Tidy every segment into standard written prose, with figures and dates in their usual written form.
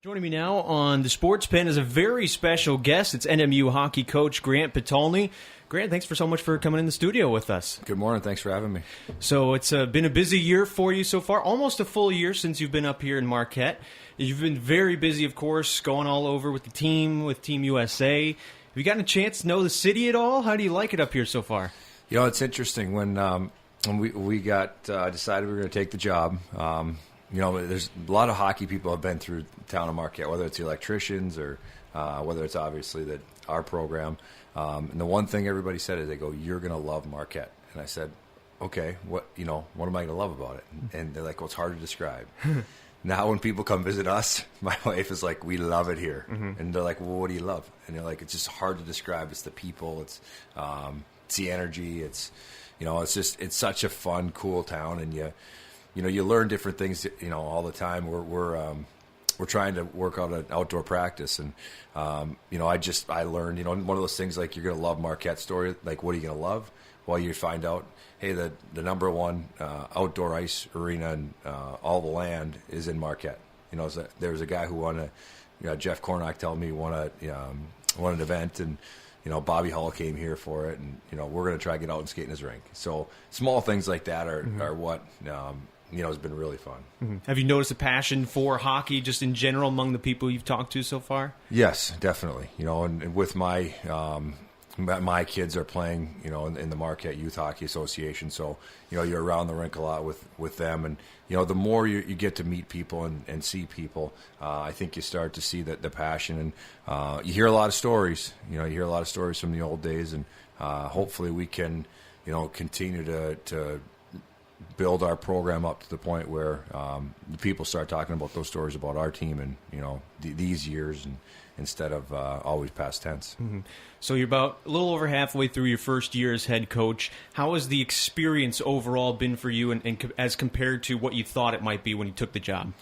Joining me now on the Sports Pen is a very special guest. It's NMU hockey coach Grant Potulny. Grant, thanks so much for coming in the studio with us. Good morning. Thanks for having me. So it's been a busy year for you so far, almost a full year since you've been up here in Marquette. You've been very busy, of course, going all over with the team, with Team USA. Have you gotten a chance to know the city at all? How do you like it up here so far? You know, it's interesting. When we got decided we were going to take the job, you know, there's a lot of hockey people have been through the town of Marquette, whether it's the electricians or whether it's obviously our program. And the one thing everybody said is they go, "You're going to love Marquette." And I said, "Okay, what am I going to love about it?" And they're like, "Well, it's hard to describe." Now when people come visit us, my wife is like, "We love it here." Mm-hmm. And they're like, "Well, what do you love?" And they're like, "It's just hard to describe. It's the people. It's the energy. It's it's such a fun, cool town, and you learn different things, all the time. We're trying to work out an outdoor practice, and I learned, one of those things, like, you're going to love Marquette story. Like, what are you going to love? Well, you find out, hey, the number one outdoor ice arena in all the land is in Marquette. There was a guy who won Jeff Cornock told me won an event, and Bobby Hull came here for it, and we're going to try to get out and skate in his rink. So small things like that are what has been really fun. Mm-hmm. Have you noticed a passion for hockey just in general among the people you've talked to so far? Yes, definitely. And with my kids are playing, in the Marquette Youth Hockey Association. So, you're around the rink a lot with them. And, the more you get to meet people and see people, I think you start to see the passion. And you hear a lot of stories. You hear a lot of stories from the old days. And hopefully we can, continue to build our program up to the point where the people start talking about those stories about our team and these years, and instead of always past tense. Mm-hmm. So you're about a little over halfway through your first year as head coach. How has the experience overall been for you, and as compared to what you thought it might be when you took the job?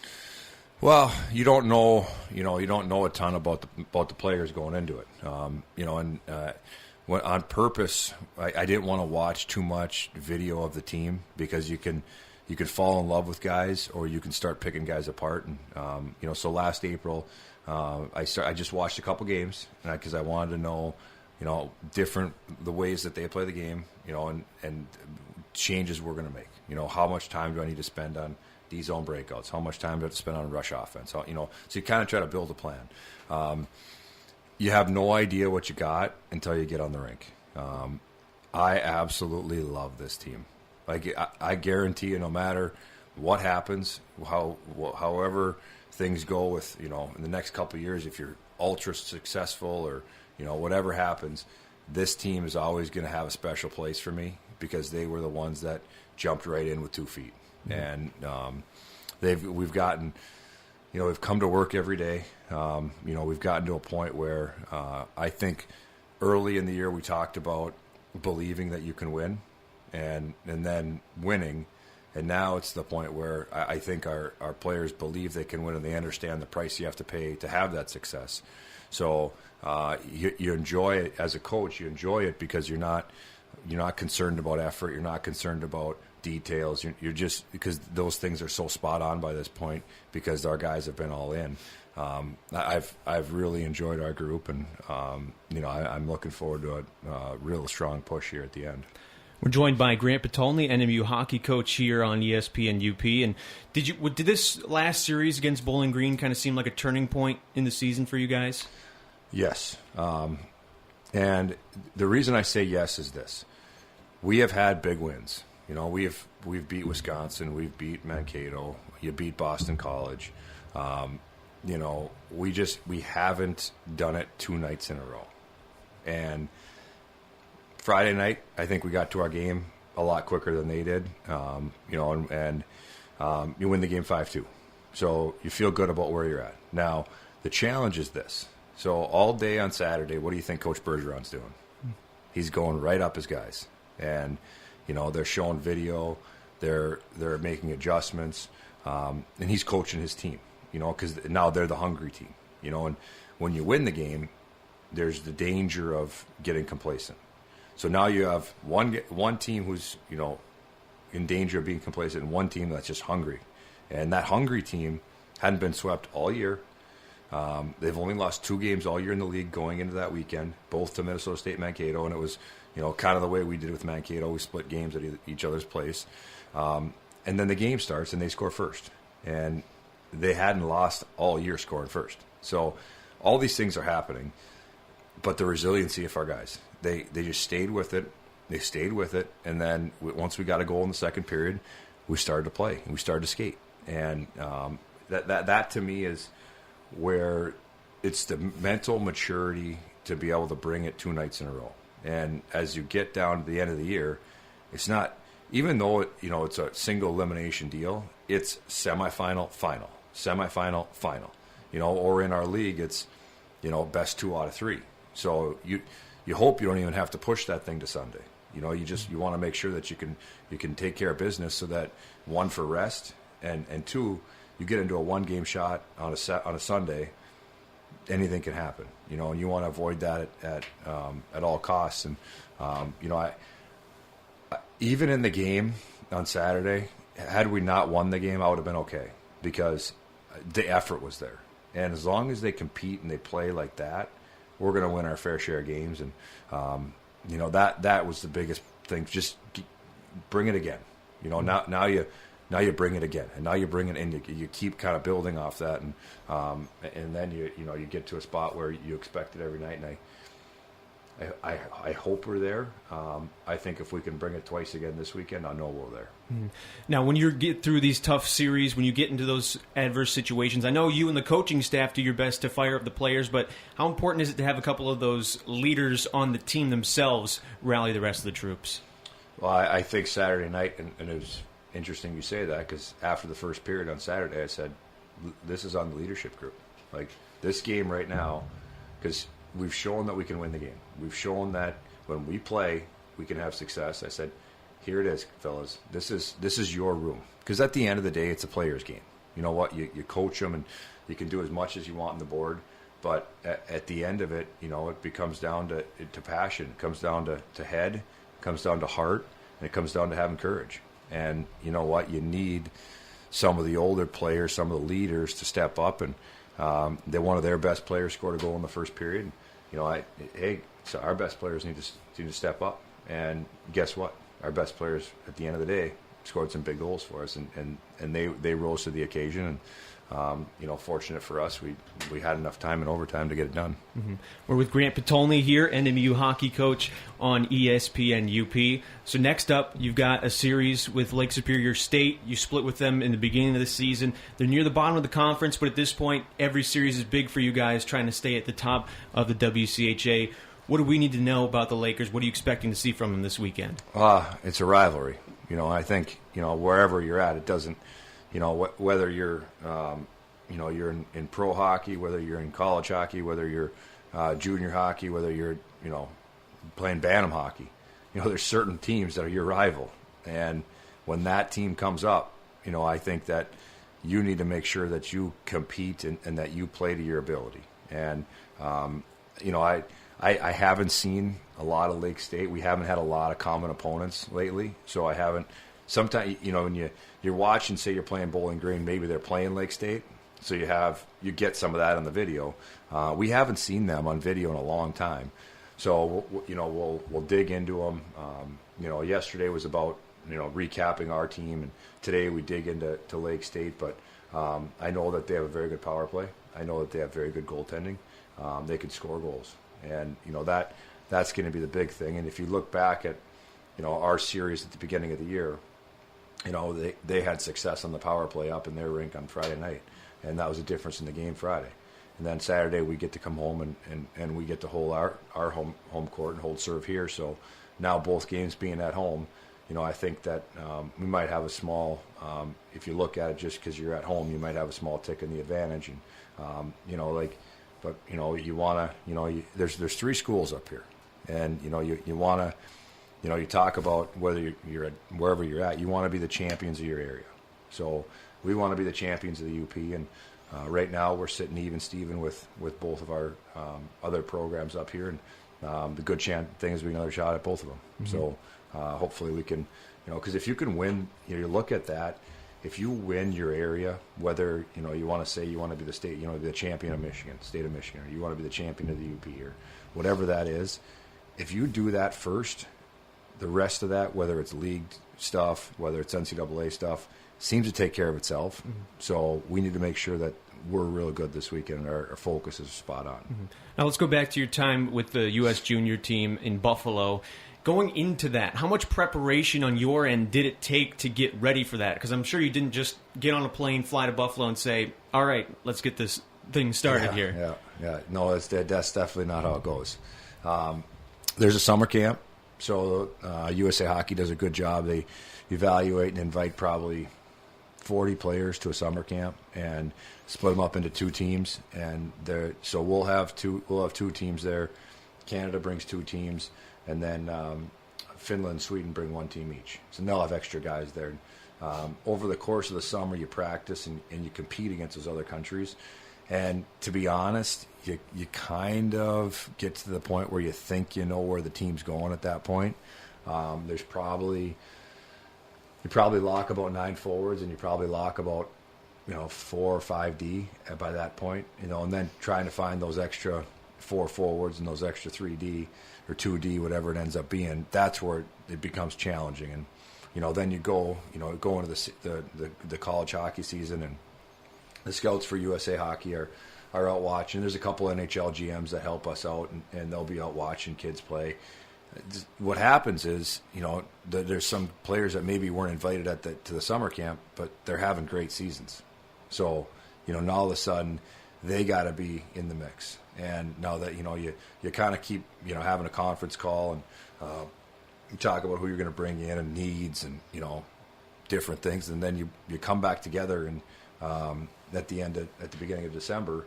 Well, you don't know a ton about the players going into it. On purpose, I didn't want to watch too much video of the team, because you can fall in love with guys, or you can start picking guys apart. And so last April, I just watched a couple games, because I wanted to know the ways that they play the game, and changes we're going to make. How much time do I need to spend on D-zone breakouts? How much time do I have to spend on rush offense? So you kind of try to build a plan. You have no idea what you got until you get on the rink. I absolutely love this team. Like, I guarantee you, no matter what happens, however things go with, in the next couple of years, if you're ultra successful or, whatever happens, this team is always going to have a special place for me, because they were the ones that jumped right in with 2 feet. Mm-hmm. And we've gotten... we've come to work every day. We've gotten to a point where I think early in the year we talked about believing that you can win, and then winning. And now it's the point where I think our players believe they can win, and they understand the price you have to pay to have that success. So you enjoy it as a coach. You enjoy it because you're not concerned about effort. You're not concerned about details. You're just, because those things are so spot on by this point, because our guys have been all in. I've really enjoyed our group, and I'm looking forward to a real strong push here at the end. We're joined by Grant Potulny, NMU hockey coach here on ESPN UP. And did this last series against Bowling Green kind of seem like a turning point in the season for you guys? Yes. And the reason I say yes is this: we have had big wins. We've beat Wisconsin, we've beat Mankato, you beat Boston College. We haven't done it 2 nights in a row. And Friday night, I think we got to our game a lot quicker than they did. And you win the game 5-2. So you feel good about where you're at. Now, the challenge is this. So all day on Saturday, what do you think Coach Bergeron's doing? He's going right up his guys. And they're showing video, they're making adjustments, and he's coaching his team, because now they're the hungry team, and when you win the game, there's the danger of getting complacent. So now you have one team who's, in danger of being complacent, and one team that's just hungry. And that hungry team hadn't been swept all year. They've only lost 2 games all year in the league going into that weekend, both to Minnesota State Mankato, and it was, kind of the way we did with Mankato. We split games at each other's place. And then the game starts, and they score first. And they hadn't lost all year scoring first. So all these things are happening, but the resiliency of our guys, they just stayed with it. They stayed with it, and then once we got a goal in the second period, we started to play, and we started to skate. And that to me is where it's the mental maturity to be able to bring it 2 nights in a row. And as you get down to the end of the year, it's not, even though it's a single elimination deal, it's semifinal, final, semifinal, final. Or in our league, it's best 2 out of 3. So you hope you don't even have to push that thing to Sunday. You want to make sure that you can take care of business, so that 1 for rest, and 2, you get into a 1-game shot on a Sunday. Anything can happen, and you want to avoid that at all costs. And I even in the game on Saturday, had we not won the game, I would have been okay, because the effort was there. And as long as they compete and they play like that, we're going to win our fair share of games. And that was the biggest thing. Just bring it again. Now you bring it again, and now you bring it in. You keep kind of building off that, and then you get to a spot where you expect it every night. And I hope we're there. I think if we can bring it twice again this weekend, I know we're there. Now, when you get through these tough series, when you get into those adverse situations, I know you and the coaching staff do your best to fire up the players, but how important is it to have a couple of those leaders on the team themselves rally the rest of the troops? Well, I think Saturday night, and it was interesting you say that, because after the first period on Saturday, I said, this is on the leadership group. Like, this game right now, because we've shown that we can win the game. We've shown that when we play, we can have success. I said, here it is, fellas. This is your room. Because at the end of the day, it's a player's game. You know what? You coach them, and you can do as much as you want on the board. But at the end of it, it becomes down to passion. It comes down to head. It comes down to heart. And it comes down to having courage. And you know what? You need some of the older players, some of the leaders to step up. And one of their best players scored a goal in the first period. So our best players need to step up. And guess what? Our best players at the end of the day scored some big goals for us, and they rose to the occasion. And fortunate for us, we had enough time in overtime to get it done. Mm-hmm. We're with Grant Potulny here, NMU hockey coach on ESPN UP. So next up, you've got a series with Lake Superior State. You split with them in the beginning of the season. They're near the bottom of the conference, but at this point, every series is big for you guys, trying to stay at the top of the WCHA. What do we need to know about the Lakers? What are you expecting to see from them this weekend? It's a rivalry. I think, wherever you're at, it doesn't, whether you're, you're in pro hockey, whether you're in college hockey, whether you're junior hockey, whether you're, playing Bantam hockey, there's certain teams that are your rival. And when that team comes up, I think that you need to make sure that you compete and that you play to your ability. And, I haven't seen a lot of Lake State. We haven't had a lot of common opponents lately, so I haven't. Sometimes, when you're watching, say you're playing Bowling Green, maybe they're playing Lake State, so you get some of that on the video. We haven't seen them on video in a long time, so we'll dig into them. Yesterday was about recapping our team, and today we dig into Lake State. But I know that they have a very good power play. I know that they have very good goaltending. They can score goals. And, that's going to be the big thing. And if you look back at, our series at the beginning of the year, they had success on the power play up in their rink on Friday night. And that was a difference in the game Friday. And then Saturday we get to come home and we get to hold our home court and hold serve here. So now both games being at home, I think that we might have a small, if you look at it just because you're at home, you might have a small tick in the advantage. And, but you want to, there's 3 schools up here, and you want to, you talk about whether you're at wherever you're at, you want to be the champions of your area. So we want to be the champions of the UP, and right now we're sitting even Steven with both of our other programs up here, and the good thing is we get another shot at both of them. Mm-hmm. So hopefully we can, because if you can win, you look at that. if you win your area, whether you want to say you want to be the state, be the champion of Michigan, state of Michigan, or you want to be the champion of the UP, or whatever that is, if you do that first, the rest of that, whether it's league stuff, whether it's NCAA stuff, seems to take care of itself. Mm-hmm. So we need to make sure that we're real good this weekend and our focus is spot on. Mm-hmm. Now let's go back to your time with the U.S. junior team in Buffalo. Going into that, how much preparation on your end did it take to get ready for that? Because I'm sure you didn't just get on a plane, fly to Buffalo, and say, all right, let's get this thing started here. Yeah. No, that's definitely not how it goes. There's a summer camp, so USA Hockey does a good job. They evaluate and invite probably 40 players to a summer camp and split them up into two teams. And so we'll have two teams there. Canada brings two teams, and then Finland and Sweden bring one team each. So they'll have extra guys there. Over the course of the summer, you practice and you compete against those other countries. And to be honest, you kind of get to the point where you think you know where the team's going at that point. You probably lock about 9 forwards, and you probably lock about 4 or 5 D by that point. And then trying to find those extra 4 forwards and those extra 3 D or 2 D, whatever it ends up being. That's where it becomes challenging. And then you go into the college hockey season, and the scouts for USA Hockey are out watching. There's a couple NHL GMs that help us out, and they'll be out watching kids play. What happens is, there's some players that maybe weren't invited to the summer camp, but they're having great seasons. So, now all of a sudden, they got to be in the mix. And now that, you kind of keep, having a conference call, and you talk about who you're going to bring in and needs and, different things. And then you come back together and at the beginning of December,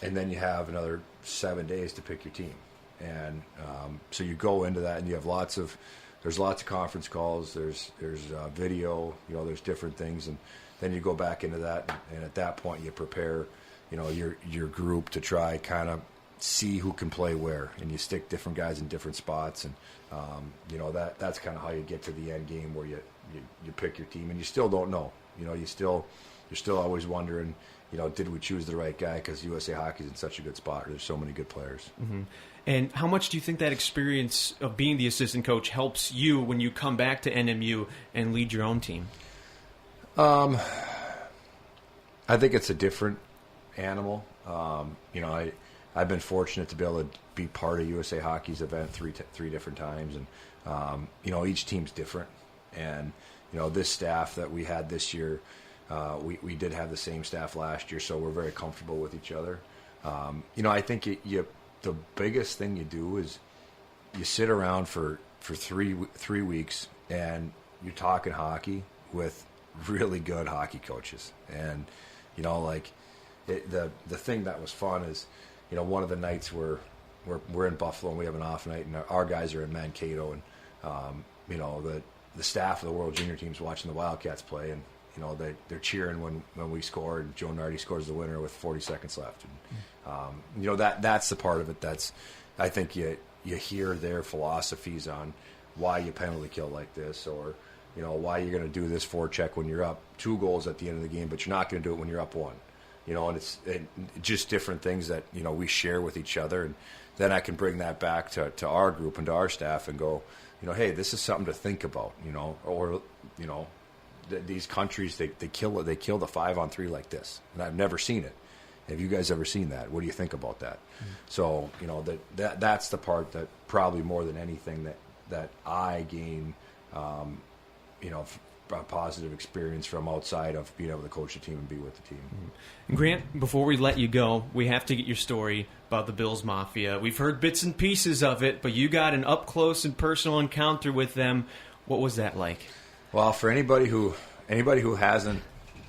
and then you have another 7 days to pick your team. And so you go into that, and you have there's lots of conference calls, there's video, there's different things, and then you go back into that, and at that point you prepare, your group to try kind of see who can play where, and you stick different guys in different spots, and that's kind of how you get to the end game where you pick your team, and you still don't know, you're still always wondering, did we choose the right guy? Because USA Hockey's in such a good spot. There's so many good players. Mm-hmm. And how much do you think that experience of being the assistant coach helps you when you come back to NMU and lead your own team? I think it's a different animal. I've been fortunate to be able to be part of USA Hockey's event three different times, and each team's different. And this staff that we had this year, we did have the same staff last year, so we're very comfortable with each other. I think the biggest thing you do is you sit around for 3 weeks, and you're talking hockey with really good hockey coaches. And the thing that was fun is one of the nights we're in Buffalo and we have an off night, and our guys are in Mankato, and the staff of the World Junior team's watching the Wildcats play, and they're cheering when we score, and Joe Nardi scores the winner with 40 seconds left. And, that's the part of it that's, I think you hear their philosophies on why you penalty kill like this, or, why you're going to do this forecheck when you're up 2 goals at the end of the game, but you're not going to do it when you're up 1. And it's just different things that, we share with each other. And then I can bring that back to our group and to our staff and go, hey, this is something to think about, or, these countries, they kill the 5-on-3 like this, and I've never seen it. Have you guys ever seen that? What do you think about that? Mm-hmm. So that's the part that probably more than anything that I gain, a positive experience from outside of being able to coach a team and be with the team. Mm-hmm. Grant, before we let you go, we have to get your story about the Bills Mafia. We've heard bits and pieces of it, but you got an up close and personal encounter with them. What was that like? Well, for anybody who hasn't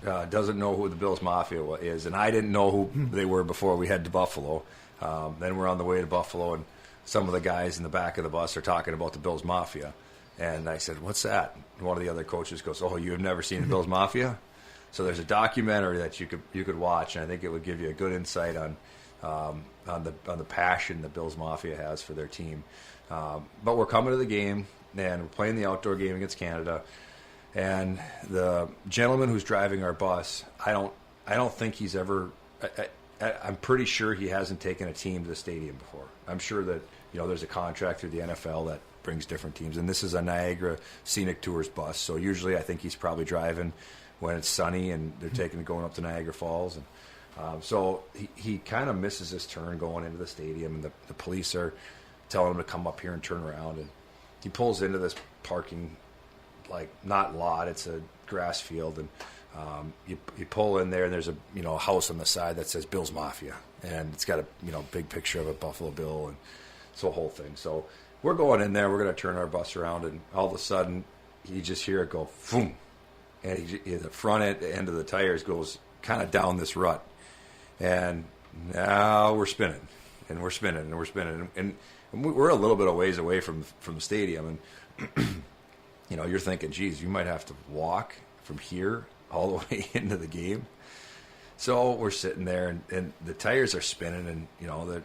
doesn't know who the Bills Mafia is, and I didn't know who they were before we head to Buffalo. Then we're on the way to Buffalo, and some of the guys in the back of the bus are talking about the Bills Mafia, and I said, "What's that?" And one of the other coaches goes, "Oh, you have never seen the Bills Mafia?" So there's a documentary that you could watch, and I think it would give you a good insight on the passion the Bills Mafia has for their team. But we're coming to the game, and we're playing the outdoor game against Canada. And the gentleman who's driving our bus, I don't think he's ever. I'm pretty sure he hasn't taken a team to the stadium before. I'm sure that there's a contract through the NFL that brings different teams, and this is a Niagara Scenic Tours bus. So usually, I think he's probably driving when it's sunny and they're going up to Niagara Falls, and so he kind of misses his turn going into the stadium, and the police are telling him to come up here and turn around, and he pulls into this parking, like not lot, it's a grass field, and you pull in there, and there's a house on the side that says Bills Mafia, and it's got a big picture of a Buffalo Bill, and so the whole thing. So we're going in there, we're going to turn our bus around, and all of a sudden you just hear it go boom, and the front end of the tires goes kind of down this rut, and now we're spinning, and we're spinning, and we're spinning, and we're a little bit of ways away from the stadium, and you're thinking, geez, you might have to walk from here all the way into the game. So we're sitting there, and the tires are spinning, and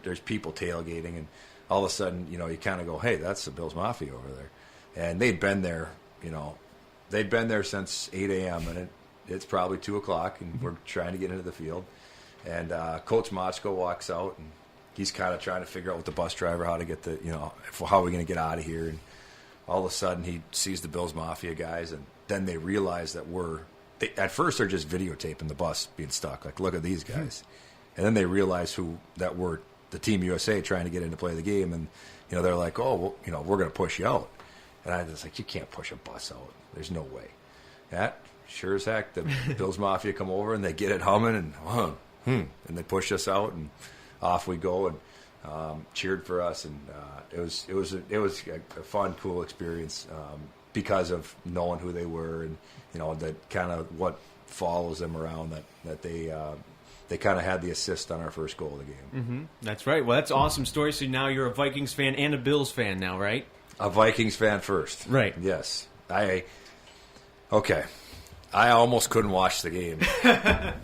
there's people tailgating, and all of a sudden, you kind of go, hey, that's the Bills Mafia over there. And they'd been there, since 8 a.m., and it's probably 2 o'clock, and we're trying to get into the field. And Coach Motzko walks out, and he's kind of trying to figure out with the bus driver how to get how are we going to get out of here. And all of a sudden, he sees the Bills Mafia guys, and then they realize that at first they're just videotaping the bus being stuck. Like, look at these guys. And then they realize that we're the Team USA trying to get in to play the game. And, they're like, oh, well, we're going to push you out. And I was like, you can't push a bus out. There's no way. That, sure as heck, the Bills Mafia come over, and they get it humming, and they push us out, and off we go, and cheered for us. And it was a fun, cool experience because of knowing who they were, and that kind of what follows them around, that they kind of had the assist on our first goal of the game. Mm-hmm. That's right. Well, that's an awesome story. So now you're a Vikings fan and a Bills fan now, right? A Vikings fan first. Right. Yes. I almost couldn't watch the game.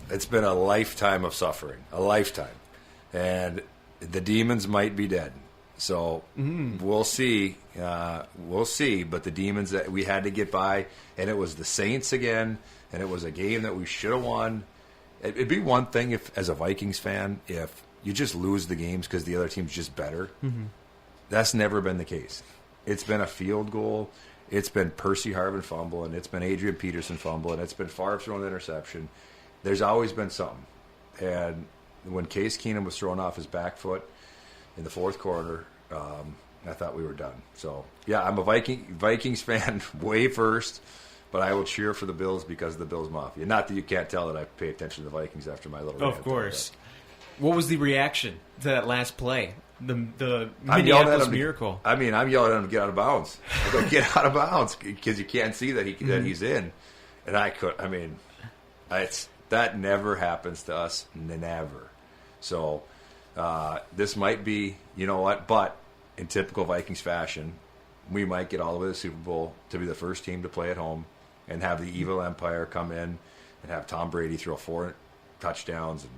It's been a lifetime of suffering. A lifetime. And the demons might be dead. So we'll see. We'll see. But the demons that we had to get by, and it was the Saints again, and it was a game that we should have won. It'd be one thing if, as a Vikings fan, if you just lose the games because the other team's just better. Mm-hmm. That's never been the case. It's been a field goal. It's been Percy Harvin fumbling. It's been Adrian Peterson fumbling. It's been Favre throwing an interception. There's always been something. And when Case Keenum was thrown off his back foot in the fourth quarter, I thought we were done. So, yeah, I'm a Vikings fan way first, but I will cheer for the Bills because of the Bills Mafia. Not that you can't tell that I pay attention to the Vikings after my little rant. Of course. What was the reaction to that last play? The Minneapolis Miracle. I'm yelling at him to get out of bounds. I go, get out of bounds, because you can't see that that he's in. And that never happens to us, never. So this might be, but in typical Vikings fashion, we might get all the way to the Super Bowl to be the first team to play at home and have the evil empire come in and have Tom Brady throw 4 touchdowns, and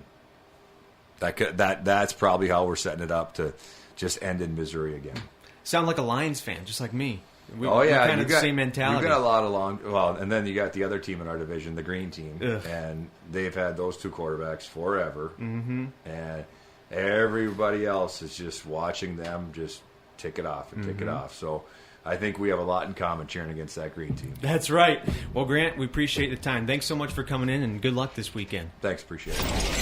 that's probably how we're setting it up to just end in misery again. Sound like a Lions fan, just like me. We're kind of the same mentality. You got a lot of and then you got the other team in our division, the Green Team, and they've had those 2 quarterbacks forever, and everybody else is just watching them just tick it off and tick it off. So I think we have a lot in common cheering against that Green Team. That's right. Well, Grant, we appreciate the time. Thanks so much for coming in, and good luck this weekend. Thanks, appreciate it.